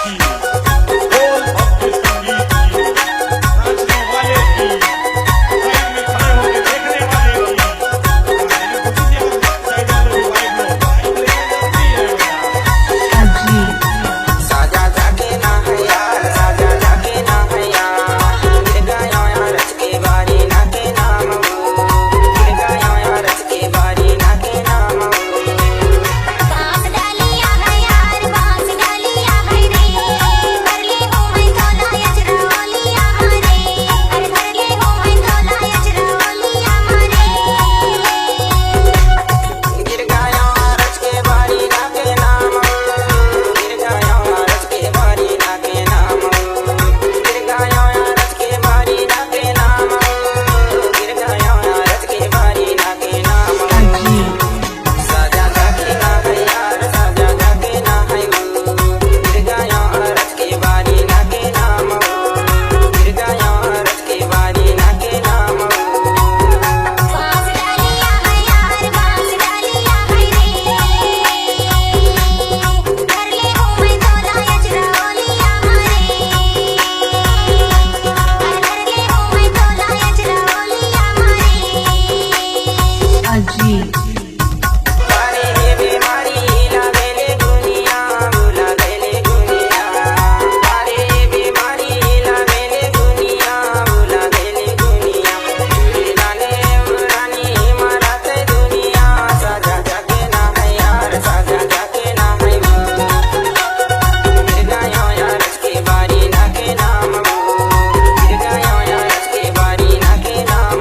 की, बोल भक्ति संगीत की, नाचने वाले की, साइड में खड़े होकर देखने वाले की, साजा जाके ना है यार, साजा जाके ना है यार, गिर गया यार रच के बारी ना के नाम, गिर गया यार रच के बारी ना के नाम। बांस डालिया है यार, बांस डालिया है रे, कर ले हो मैं तोला यचरा ओलिया हरे, कर ले हो मैं तोला यचरा ओलिया हरे। गिर गया रच के बारी ना के नाम, गिर गया रच के बारी ना के नाम, गिर गया रच के बारी ना के नाम, गिर गया रच के बारी ना के नाम। साजा जाके ना है यार, साजा जाके ना है वो, गिर गया रच के बारी ना के नाम, गिर गया रच के बारी ना के नाम। बांस डालिया है यार, बांस डालिया है रे, कर ले हो मैं तोला यचरा ओलिया हरे, कर ले हो मैं तोला यचरा ओलिया हरे। अरे ये बीमारी लगे ले दुनिया, बुला गए ले दुनिया, अरे ये बीमारी लगे ले दुनिया, बुला गए ले दुनिया, गाने उड़ानी मारत दुनिया। साजा जाके ना है यार, साजा जाके ना है वो, गिर गया यार रच के बारी ना के नाम, गिर गया यार रच के बारी ना के नाम।